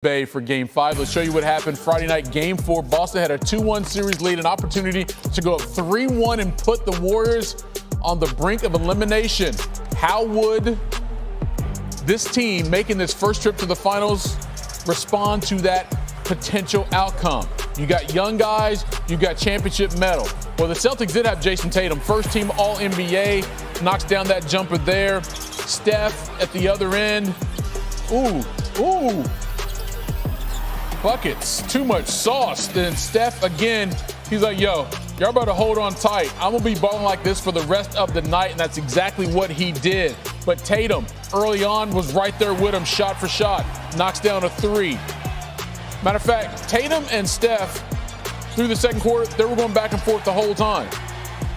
Bay for Game 5. Let's show you what happened Friday night, Game 4. Boston had a 2-1 series lead, an opportunity to go up 3-1 and put the Warriors on the brink of elimination. How would this team making this first trip to the finals respond to that potential outcome? You got young guys, you got championship medal. Well, the Celtics did have Jason Tatum, first team All-NBA, knocks down that jumper there. Steph at the other end. Ooh. Buckets, too much sauce. Then Steph again, he's like, yo, y'all better hold on tight. I'm gonna be balling like this for the rest of the night, and that's exactly what he did. But Tatum, early on, was right there with him, shot for shot, knocks down a three. Matter of fact, Tatum and Steph, through the second quarter, they were going back and forth the whole time.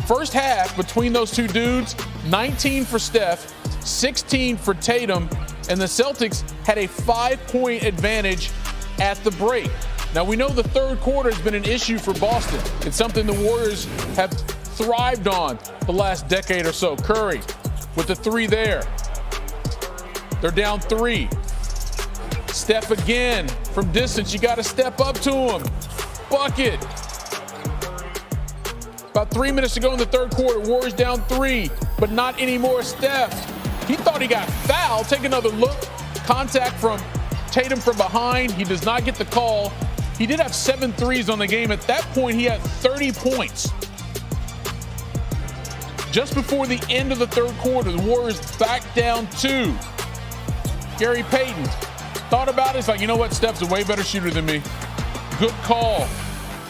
First half, between those two dudes, 19 for Steph, 16 for Tatum, and the Celtics had a 5-point advantage at the break. Now, we know the third quarter has been an issue for Boston. It's something the Warriors have thrived on the last decade or so. Curry with the three there. They're down 3. Steph again from distance. You got to step up to him. Bucket. About 3 minutes to go in the third quarter. Warriors down 3, but not anymore. Steph, he thought he got fouled. Take another look. Contact from Tatum from behind. He does not get the call. He did have 7 threes on the game. At that point, he had 30 points. Just before the end of the third quarter, the Warriors back down 2. Gary Payton thought about it. He's like, you know what? Steph's a way better shooter than me. Good call.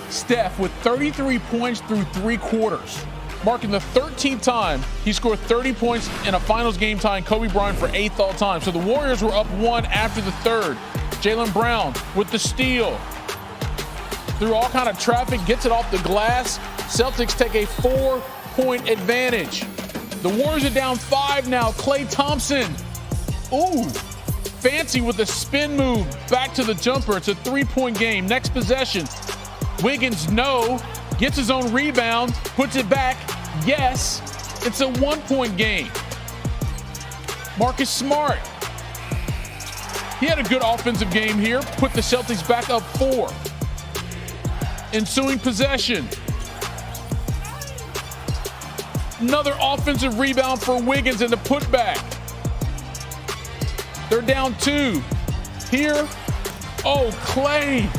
Steph with 33 points through 3 quarters, marking the 13th time he scored 30 points in a finals game, tying Kobe Bryant for 8th all time. So the Warriors were up 1 after the third. Jaylen Brown with the steal. Through all kind of traffic, gets it off the glass. Celtics take a 4-point advantage. The Warriors are down 5 now. Klay Thompson. Fancy with a spin move back to the jumper. It's a 3-point game. Next possession. Wiggins, gets his own rebound, puts it back. Yes, it's a 1-point game. Marcus Smart, he had a good offensive game here, put the Celtics back up 4. Ensuing possession. Another offensive rebound for Wiggins and the putback. They're down 2. Here, Klay.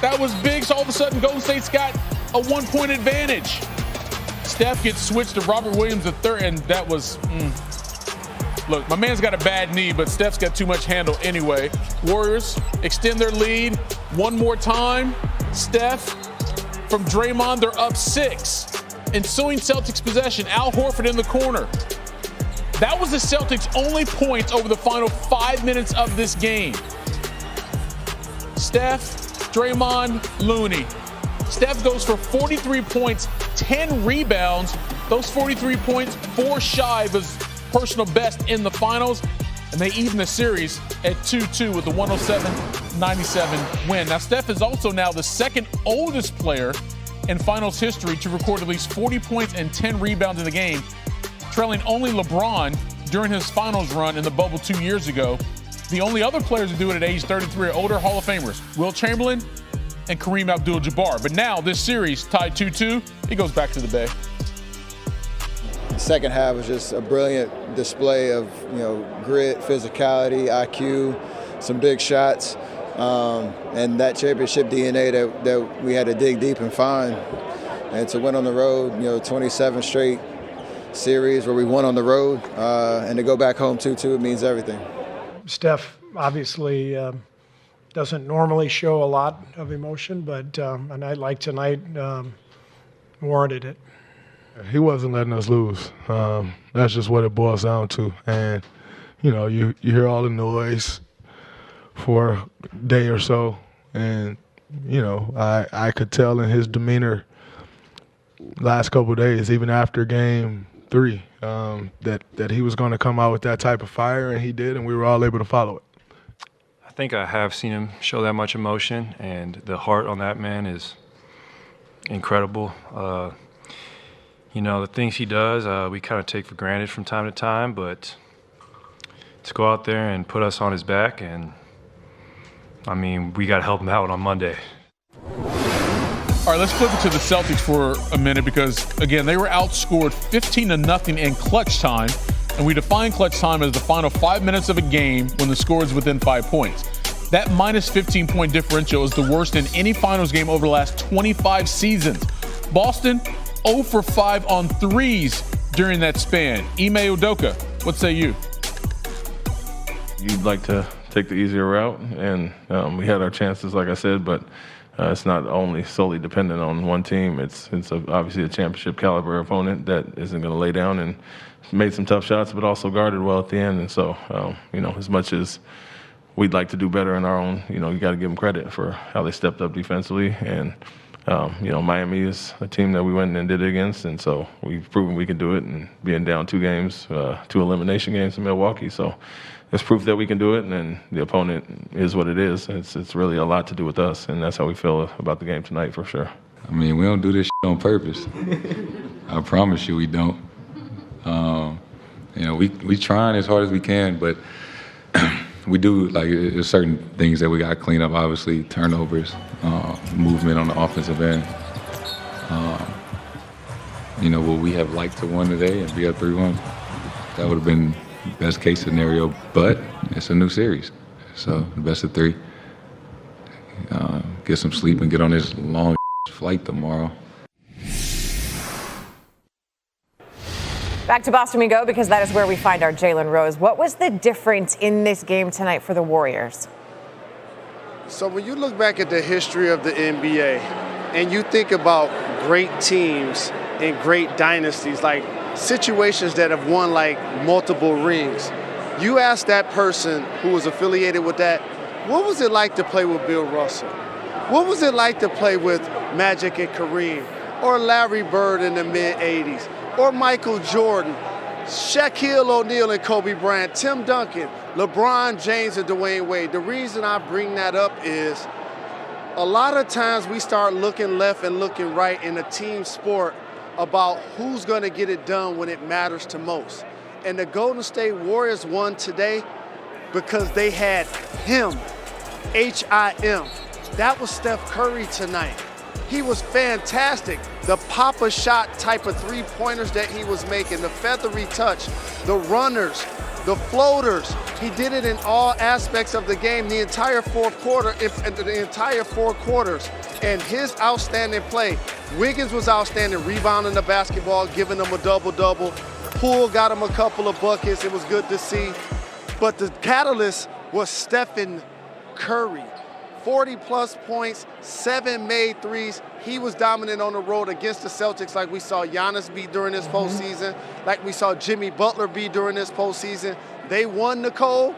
That was big, so all of a sudden Golden State's got a 1-point advantage. Steph gets switched to Robert Williams III, and that was, Look, my man's got a bad knee, but Steph's got too much handle anyway. Warriors extend their lead one more time. Steph from Draymond, they're up 6. Ensuing Celtics possession, Al Horford in the corner. That was the Celtics' only points over the final 5 minutes of this game. Steph, Draymond, Looney. Steph goes for 43 points, 10 rebounds. Those 43 points, 4 shy of his personal best in the finals. And they even the series at 2-2 with the 107-97 win. Now, Steph is also now the second oldest player in finals history to record at least 40 points and 10 rebounds in the game, trailing only LeBron during his finals run in the bubble 2 years ago. The only other players to do it at age 33 are older Hall of Famers, Wilt Chamberlain and Kareem Abdul-Jabbar. But now this series tied 2-2, it goes back to the Bay. The second half was just a brilliant display of grit, physicality, IQ, some big shots, and that championship DNA that we had to dig deep and find. And to win on the road, 27 straight series where we won on the road, and to go back home 2-2, it means everything. Steph obviously doesn't normally show a lot of emotion, but a night like tonight warranted it. He wasn't letting us lose. That's just what it boils down to. And, you hear all the noise for a day or so, and, I could tell in his demeanor last couple of days, even after Game 3, that he was going to come out with that type of fire, and he did, and we were all able to follow it. I think I have seen him show that much emotion, and the heart on that man is incredible. The things he does, we kind of take for granted from time to time, but to go out there and put us on his back and I mean, we got to help them out on Monday. All right, let's flip it to the Celtics for a minute because, again, they were outscored 15-0 in clutch time, and we define clutch time as the final 5 minutes of a game when the score is within 5 points. That minus 15-point differential is the worst in any finals game over the last 25 seasons. Boston 0 for 5 on threes during that span. Ime Udoka, what say you? You'd like to take the easier route, and we had our chances, like I said, but it's not only solely dependent on one team. It's obviously a championship caliber opponent that isn't going to lay down and made some tough shots, but also guarded well at the end. And so, as much as we'd like to do better in our own, you got to give them credit for how they stepped up defensively. And, Miami is a team that we went and did it against. And so we've proven we can do it, and being down 2 games, 2 elimination games in Milwaukee. So it's proof that we can do it, and then the opponent is what it is. It's really a lot to do with us, and that's how we feel about the game tonight for sure. I mean, we don't do this shit on purpose. I promise you we don't. We trying as hard as we can, but we do, there's certain things that we got to clean up, obviously, turnovers, movement on the offensive end. Would we have liked to win today and be up 3-1? That would have been best case scenario, but it's a new series. So the best of 3. Get some sleep and get on this long flight tomorrow. Back to Boston we go, because that is where we find our Jalen Rose. What was the difference in this game tonight for the Warriors? So when you look back at the history of the NBA and you think about great teams and great dynasties, like situations that have won multiple rings, you ask that person who was affiliated with that, what was it like to play with Bill Russell? What was it like to play with Magic and Kareem, or Larry Bird in the mid-'80s, or Michael Jordan, Shaquille O'Neal and Kobe Bryant, Tim Duncan, LeBron James and Dwayne Wade? The reason I bring that up is a lot of times we start looking left and looking right in a team sport about who's going to get it done when it matters to most. And the Golden State Warriors won today because they had him, H-I-M. That was Steph Curry tonight. He was fantastic. The pop-a shot type of three-pointers that he was making, the feathery touch, the runners, the floaters. He did it in all aspects of the game, the entire fourth quarter, the entire 4 quarters. And his outstanding play, Wiggins was outstanding, rebounding the basketball, giving them a double-double. Poole got him a couple of buckets. It was good to see. But the catalyst was Stephen Curry. 40-plus points, 7 made threes. He was dominant on the road against the Celtics, like we saw Giannis be during this postseason, like we saw Jimmy Butler be during this postseason. They won, Nicole,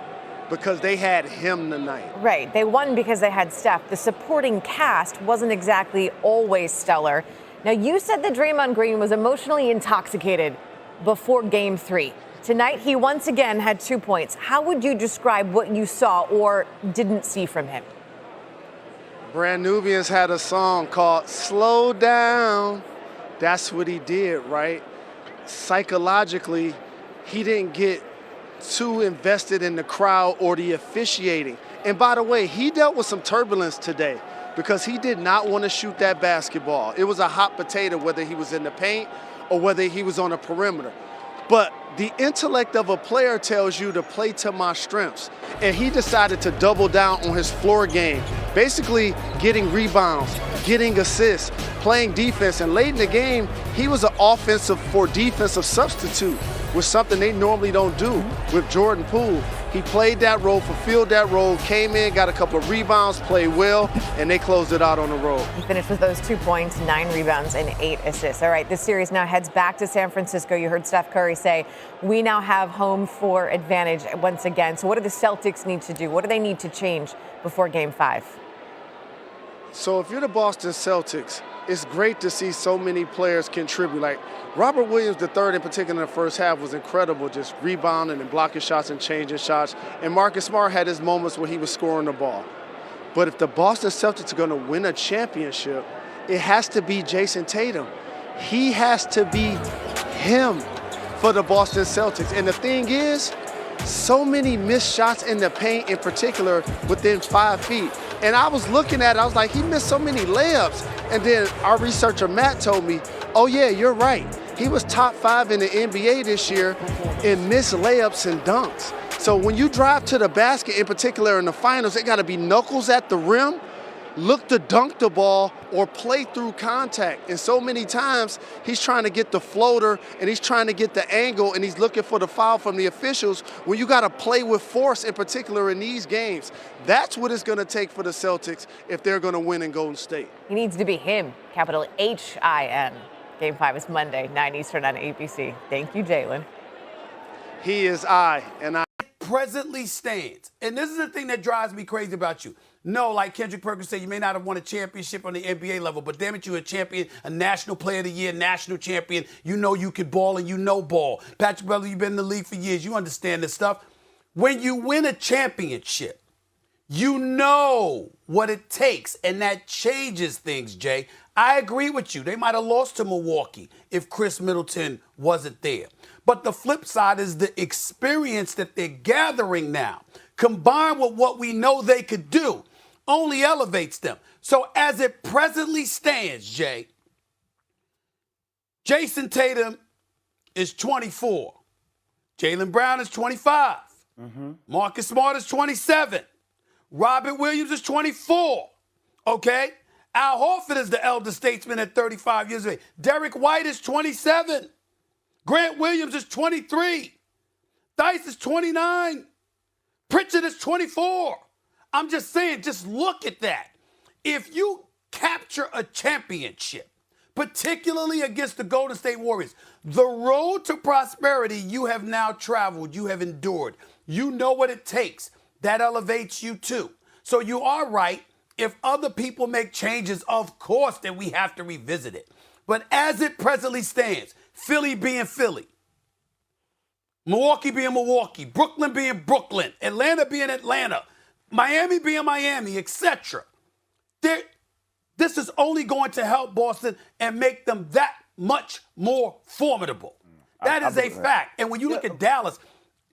because they had him tonight. Right. They won because they had Steph. The supporting cast wasn't exactly always stellar. Now, you said that Draymond Green was emotionally intoxicated before Game 3. Tonight, he once again had 2 points. How would you describe what you saw or didn't see from him? Brand Nubians had a song called Slow Down. That's what he did, right? Psychologically, he didn't get too invested in the crowd or the officiating. And by the way, he dealt with some turbulence today because he did not want to shoot that basketball. It was a hot potato whether he was in the paint or whether he was on the perimeter. But the intellect of a player tells you to play to my strengths. And he decided to double down on his floor game, basically getting rebounds, getting assists, playing defense. And late in the game, he was an offensive for defensive substitute, which is something they normally don't do with Jordan Poole. He played that role, fulfilled that role, came in, got a couple of rebounds, played well, and they closed it out on the road. He finished with those 2 points, 9 rebounds, and 8 assists. All right, this series now heads back to San Francisco. You heard Steph Curry say, we now have home floor advantage once again. So what do the Celtics need to do? What do they need to change before Game 5? So if you're the Boston Celtics, it's great to see so many players contribute. Like Robert Williams III in particular in the first half was incredible, just rebounding and blocking shots and changing shots. And Marcus Smart had his moments where he was scoring the ball. But if the Boston Celtics are going to win a championship, it has to be Jason Tatum. He has to be him for the Boston Celtics. And the thing is, so many missed shots in the paint, in particular within 5 feet. And I was looking at it, I was like, he missed so many layups. And then our researcher Matt told me, oh yeah, you're right. He was top 5 in the NBA this year in missed layups and dunks. So when you drive to the basket, in particular in the finals, it gotta be knuckles at the rim, look to dunk the ball, or play through contact. And so many times, he's trying to get the floater, and he's trying to get the angle, and he's looking for the foul from the officials when you gotta play with force, in particular in these games. That's what it's gonna take for the Celtics if they're gonna win in Golden State. He needs to be him, capital H-I-M. Game 5 is Monday, 9 Eastern on ABC. Thank you, Jalen. He is I, and I. Presently stands. And this is the thing that drives me crazy about you. No, like Kendrick Perkins said, you may not have won a championship on the NBA level, but damn it, you're a champion, a national player of the year, national champion. You know you can ball and you know ball. Patrick Beverley, you've been in the league for years. You understand this stuff. When you win a championship, you know what it takes, and that changes things, Jay. I agree with you. They might have lost to Milwaukee if Chris Middleton wasn't there. But the flip side is the experience that they're gathering now, combined with what we know they could do, only elevates them. So as it presently stands, Jay, Jason Tatum is 24. Jaylen Brown is 25. Marcus Smart is 27. Robert Williams is 24. Okay? Al Horford is the elder statesman at 35 years of age. Derek White is 27. Grant Williams is 23. Dice is 29. Pritchard is 24. I'm just saying, just look at that. If you capture a championship, particularly against the Golden State Warriors, the road to prosperity you have now traveled, you have endured. You know what it takes. That elevates you too. So you are right. If other people make changes, of course, then we have to revisit it. But as it presently stands, Philly being Philly, Milwaukee being Milwaukee, Brooklyn being Brooklyn, Atlanta being Atlanta, Miami being Miami, etc. This is only going to help Boston and make them that much more formidable. That is a fact. And when you look at Dallas,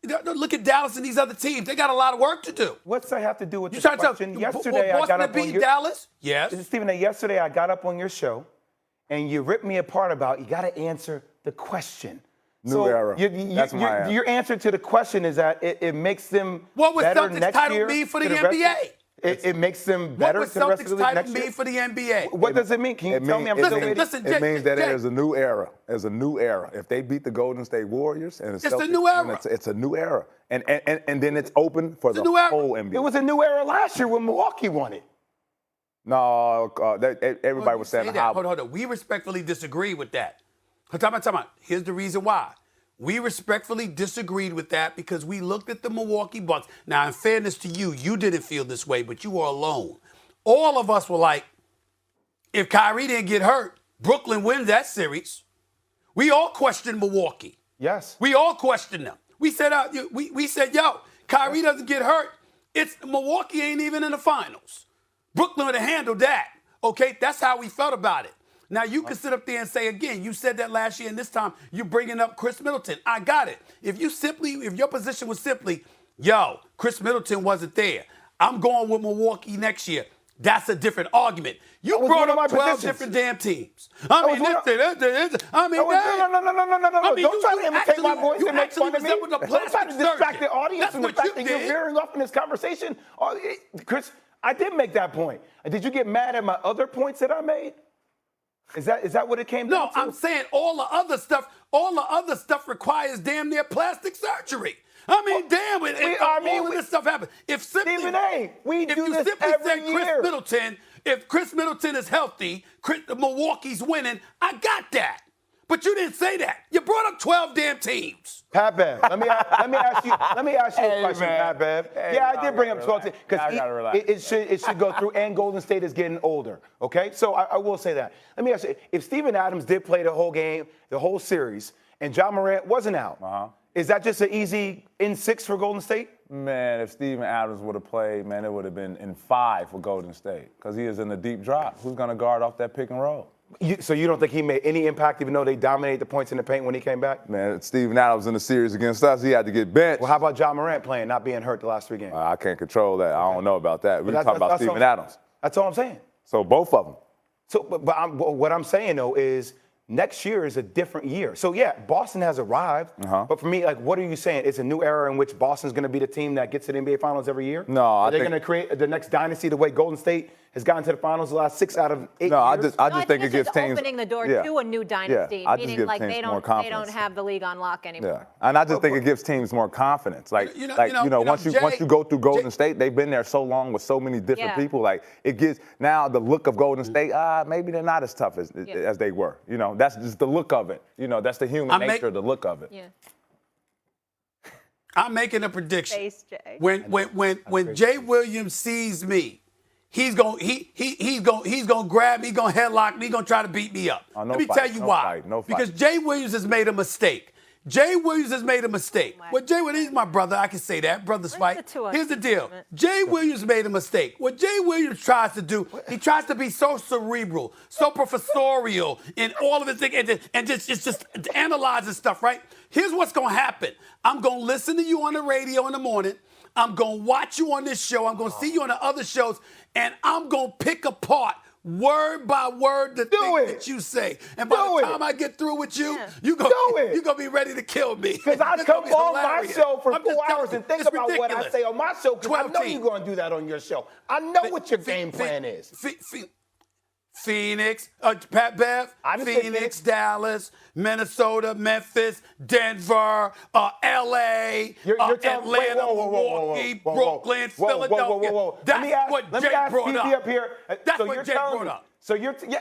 look at Dallas and these other teams. They got a lot of work to do. What's that have to do with this question? Yesterday, I got up on your... Dallas? Yes. Stephen, yesterday I got up on your show, and you ripped me apart about you got to answer the question. New era. That's my answer. Your answer to the question is that it makes them what was better Celtics next title year mean for the NBA? It makes them better to the rest of the league next year. What was Celtics title mean for the NBA? What does it mean? Can you tell me? It means that there's a new era. There's a new era. If they beat the Golden State Warriors and it's a new era. It's a new era. And then it's open for the whole NBA. It was a new era last year when Milwaukee won it. No, everybody was saying how. Hold on. We respectfully disagree with that. Time out. Here's the reason why. We respectfully disagreed with that because we looked at the Milwaukee Bucks. Now, in fairness to you, you didn't feel this way, but you were alone. All of us were like, if Kyrie didn't get hurt, Brooklyn wins that series. We all questioned Milwaukee. Yes. We all questioned them. We said, yo, Kyrie doesn't get hurt. Milwaukee ain't even in the finals. Brooklyn would have handled that. Okay, that's how we felt about it. Now, you can sit up there and say, again, you said that last year, and this time you're bringing up Chris Middleton. I got it. If your position was simply, yo, Chris Middleton wasn't there, I'm going with Milwaukee next year, that's a different argument. You brought up 12 different damn teams. No. Don't try to imitate my voice and make fun of me. Don't try to distract the audience from the fact that you're veering off in this conversation. Chris, I did make that point. Did you get mad at my other points that I made? Is that what it came down to? No, I'm saying all the other stuff requires damn near plastic surgery. I mean, all of this stuff happens. If Stephen A., we do this every year. If Chris Middleton is healthy, Milwaukee's winning, I got that. But you didn't say that. You brought up 12 damn teams. Pat Bev, let me ask you a question, Pat Bev. I did bring up 12 teams because it should go through, and Golden State is getting older. Okay, so I will say that. Let me ask you: if Steven Adams did play the whole game, the whole series, and Ja Morant wasn't out, is that just an easy in-6 for Golden State? Man, if Steven Adams would have played, man, it would have been in 5 for Golden State because he is in the deep drop. Who's going to guard off that pick and roll? So you don't think he made any impact, even though they dominated the points in the paint when he came back? Man, Steven Adams in the series against us, he had to get benched. Well, how about Ja Morant playing, not being hurt the last 3 games? I can't control that. I don't know about that. We're But talking about Steven Adams. That's all I'm saying. So both of them. So, what I'm saying, though, is next year is a different year. So, yeah, Boston has arrived. But for me, like, what are you saying? It's a new era in which Boston's going to be the team that gets to the NBA Finals every year? No, Are they going to create the next dynasty the way Golden State has gotten to the finals the last 6 out of 8 years? I just think it gives teams opening the door to a new dynasty, meaning like they don't have the league on lock anymore. Yeah, and I just think it gives teams more confidence. Once you go through Golden State, they've been there so long with so many different people. Like it gives now the look of Golden State. Maybe they're not as tough as they were. That's just the look of it. That's the human nature, the look of it. Yeah. I'm making a prediction. Face, Jay. When Jay Williams sees me, he's gonna grab me, he's gonna headlock me, he's gonna try to beat me up. Let me tell you why. Because Jay Williams has made a mistake. Jay Williams has made a mistake. Well, Jay Williams, he's my brother. I can say that. Brothers fight. Here's the deal. Jay Williams made a mistake. What Jay Williams tries to do, he tries to be so cerebral, so professorial in all of his things, and just analyzing stuff, right? Here's what's going to happen. I'm going to listen to you on the radio in the morning. I'm going to watch you on this show. I'm going to see you on the other shows, and I'm going to pick apart word by word the thing that you say. And by the time I get through with you, you're going to be ready to kill me. Because I come on my show for 4 hours and think about what I say on my show, because I know you're going to do that on your show. I know what your game plan is. Phoenix, Pat Bev, Phoenix, Dallas, Minnesota, Memphis, Denver, L.A., Atlanta, Milwaukee, Brooklyn, Philadelphia. That's what Jay brought up. That's what Jay brought up. So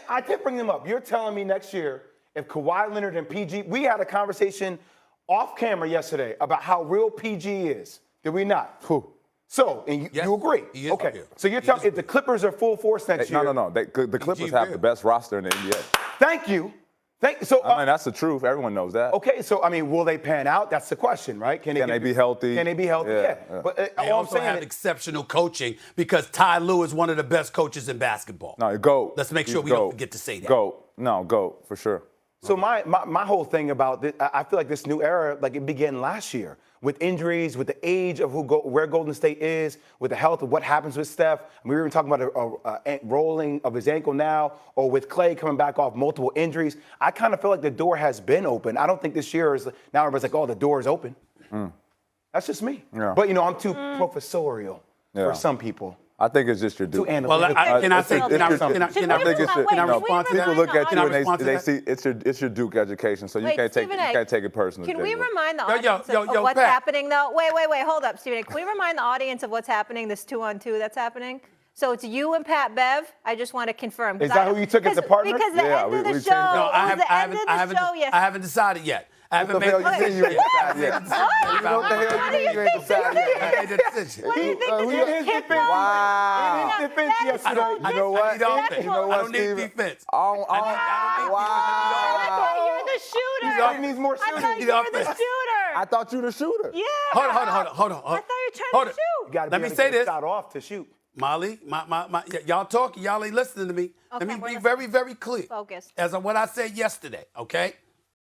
I did bring them up. You're telling me next year, if Kawhi Leonard and PG, we had a conversation off camera yesterday about how real PG is. Did we not? Who? So, and you agree? Okay. So you're telling me if the Clippers are full force next year? No. The Clippers have the best roster in the NBA. Thank you. So, I mean, that's the truth. Everyone knows that. Okay, so, I mean, will they pan out? That's the question, right? Can they be healthy? Can they be healthy? Yeah. But they also have exceptional coaching because Ty Lue is one of the best coaches in basketball. No, GOAT. Let's make sure we don't forget to say that. GOAT, for sure. So my whole thing about this, I feel like this new era, like it began last year with injuries, with the age of where Golden State is, with the health of what happens with Steph. We were even talking about a rolling of his ankle now, or with Clay coming back off multiple injuries. I kind of feel like the door has been open. I don't think this year is, now everybody's like, oh, the door is open. That's just me. Yeah. But, I'm too professorial for some people. I think it's just your dude. Well, can I say something? People look at you and they see it's your Duke education, so you can't take it personally. Can we remind the audience of what's happening, though? Wait, hold up, Stephen A. Can we remind the audience of what's happening, this 2-on-2 that's happening? So it's you and Pat Bev. I just want to confirm. Is that who you took as a partner? Because the end of the show. No, I haven't decided yet. I haven't made a decision yet. What do you think this is? What do you think this is? Wow. Defense yesterday. You know what? I don't need defense. Wow. I thought you were the shooter. He needs more shooting. I thought you were the shooter. I thought you were the shooter. Yeah. Hold on. I thought you were trying to shoot. You got to Let me say this. Shot off to shoot. Molly, y'all talking, y'all ain't listening to me. Okay, Let me be very, very clear. Focused. As on what I said yesterday, okay?